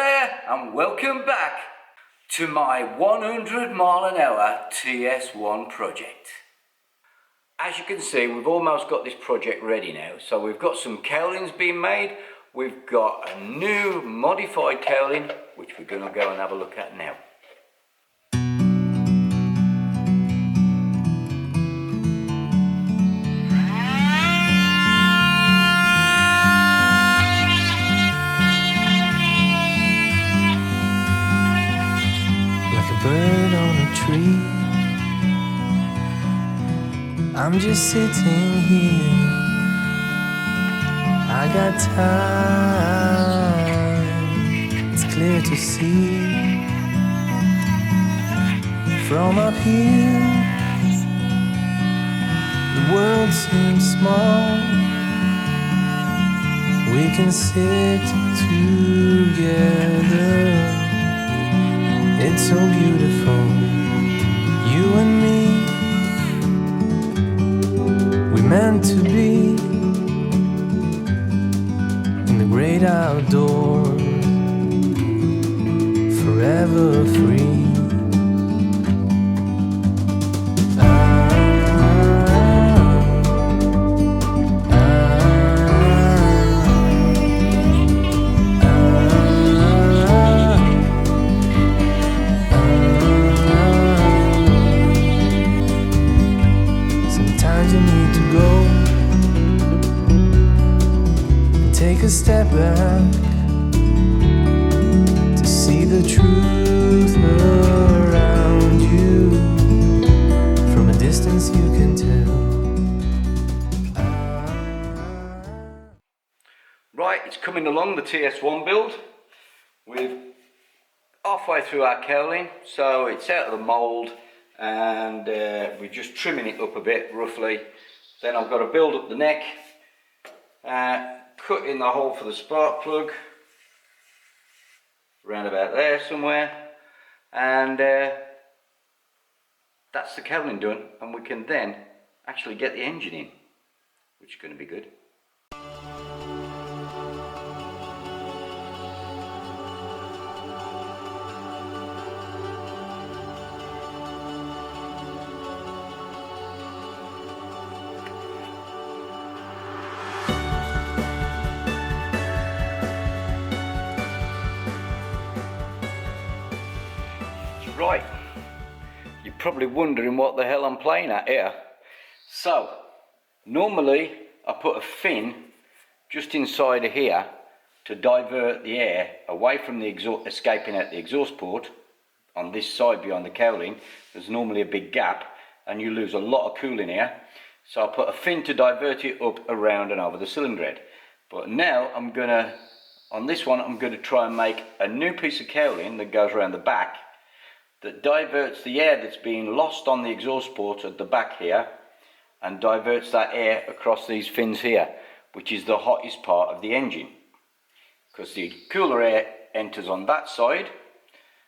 there, and welcome back to my 100 mile an hour ts1 project. As you can see, we've almost got this project ready now. So we've got some cowlings being made. We've got a new modified cowling, which we're going to go and have a look at now. Bird on a tree, I'm just sitting here. I got time, it's clear to see. From up here, the world seems small. We can sit together. It's so beautiful, you and me. We meant to be in the great outdoors, forever free. Take a step back to see the truth around you. From a distance you can tell. Right, it's coming along, the TS1 build. We're halfway through our cowling, so it's out of the mould, and we're just trimming it up a bit roughly. Then I've got to build up the neck, cut in the hole for the spark plug around about there somewhere, and that's the cowling done, and we can then actually get the engine in, which is going to be good. Right, you're probably wondering what the hell I'm playing at here. So, normally I put a fin just inside of here to divert the air away from the exhaust, escaping out the exhaust port. On this side behind the cowling, there's normally a big gap and you lose a lot of cooling air. So I put a fin to divert it up, around and over the cylinder head. But now on this one, I'm going to try and make a new piece of cowling that goes around the back, that diverts the air that's being lost on the exhaust port at the back here, and diverts that air across these fins here, which is the hottest part of the engine, because the cooler air enters on that side.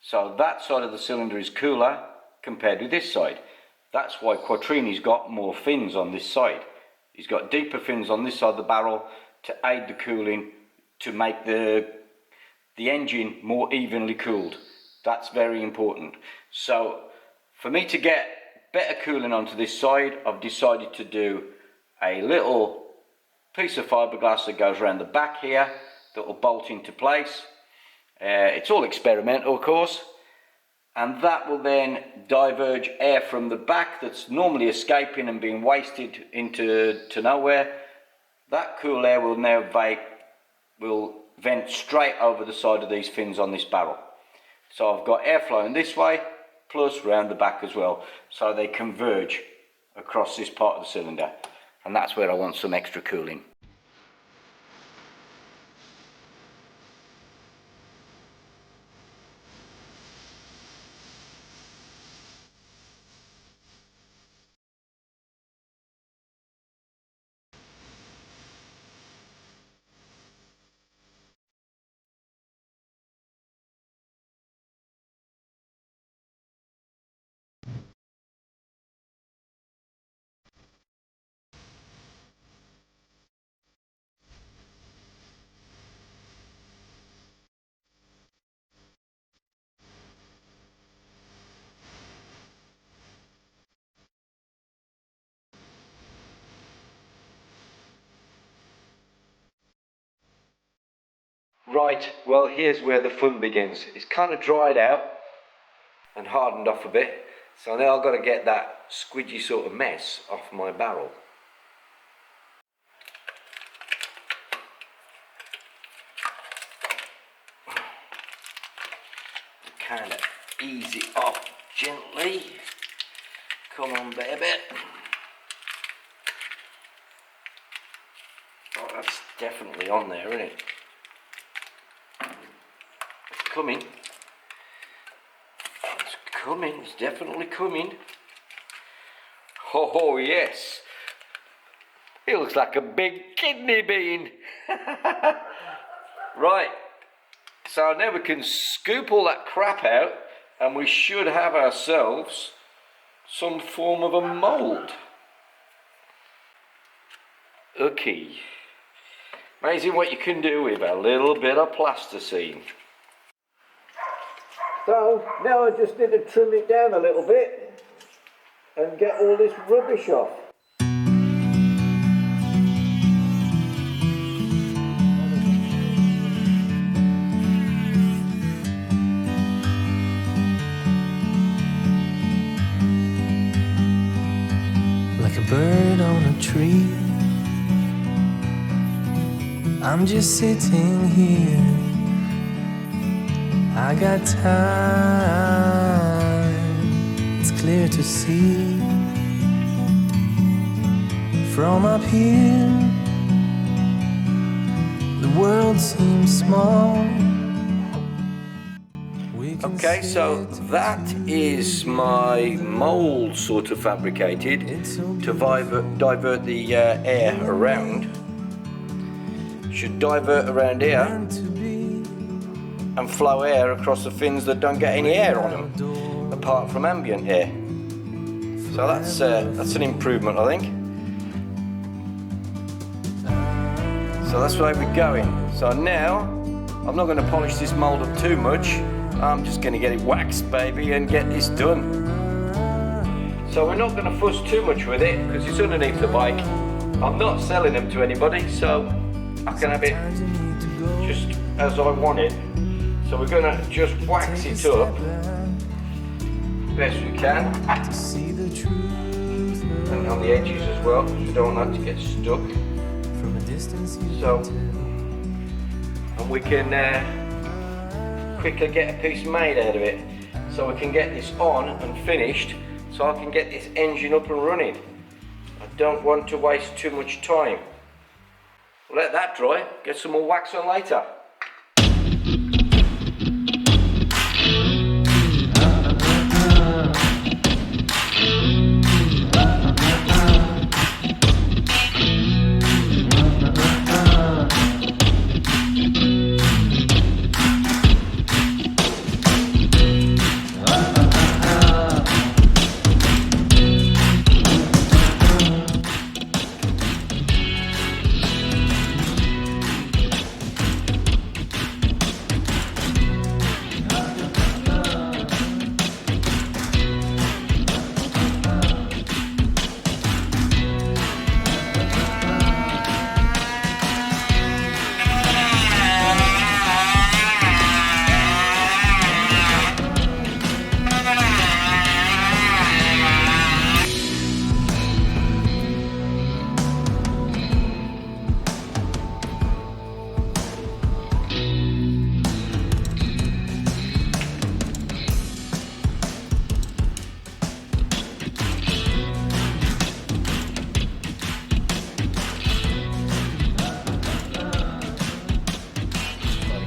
So that side of the cylinder is cooler compared with this side. That's why Quattrini's got more fins on this side. He's got deeper fins on this side of the barrel to aid the cooling, to make the engine more evenly cooled. That's very important. So for me to get better cooling onto this side, I've decided to do a little piece of fiberglass that goes around the back here that will bolt into place. It's all experimental, of course, and that will then diverge air from the back that's normally escaping and being wasted into nowhere. That cool air will now vent straight over the side of these fins on this barrel. So I've got air flowing this way, plus round the back as well, so they converge across this part of the cylinder, and that's where I want some extra cooling. Right, well here's where the fun begins. It's kind of dried out and hardened off a bit, so now I've got to get that squidgy sort of mess off my barrel. Kind of ease it off gently. Come on, baby. Oh, that's definitely on there, isn't it? It's coming. It's coming. It's definitely coming. Oh, yes. It looks like a big kidney bean. Right. So now we can scoop all that crap out and we should have ourselves some form of a mould. Okay. Amazing what you can do with a little bit of plasticine. So now I just need to trim it down a little bit and get all this rubbish off. Like a bird on a tree, I'm just sitting here. I got time, it's clear to see. From up here, the world seems small. Okay, so that is my mould sort of fabricated to divert the air around. Should divert around here and flow air across the fins that don't get any air on them, apart from ambient air. So that's an improvement, I think. So that's where we're going. So now, I'm not going to polish this mould up too much. I'm just going to get it waxed, baby, and get this done. So we're not going to fuss too much with it because it's underneath the bike. I'm not selling them to anybody, so I can have it just as I want it. So we're going to just wax it up best we can, and on the edges as well, because we don't want that to get stuck. So, and we can quickly get a piece made out of it, so we can get this on and finished, so I can get this engine up and running. I don't want to waste too much time. Let that dry, get some more wax on later.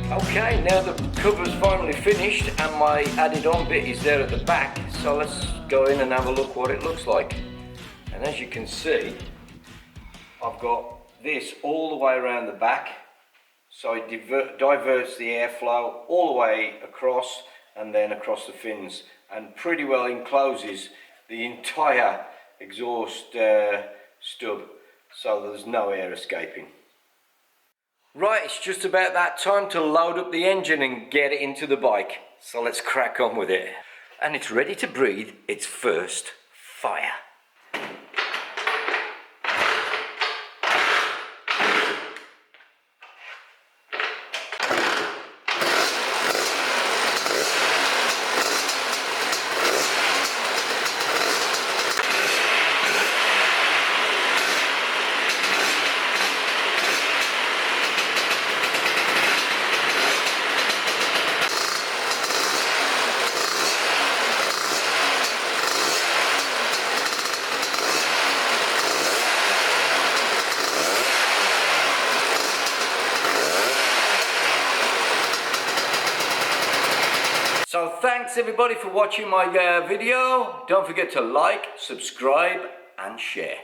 Okay, now the cover's finally finished and my added on bit is there at the back, so let's go in and have a look what it looks like. And as you can see, I've got this all the way around the back, so it diverts the airflow all the way across and then across the fins, and pretty well encloses the entire exhaust stub, so there's no air escaping. Right, it's just about that time to load up the engine and get it into the bike. So let's crack on with it. And it's ready to breathe its first fire. So thanks everybody for watching my video. Don't forget to like, subscribe and share.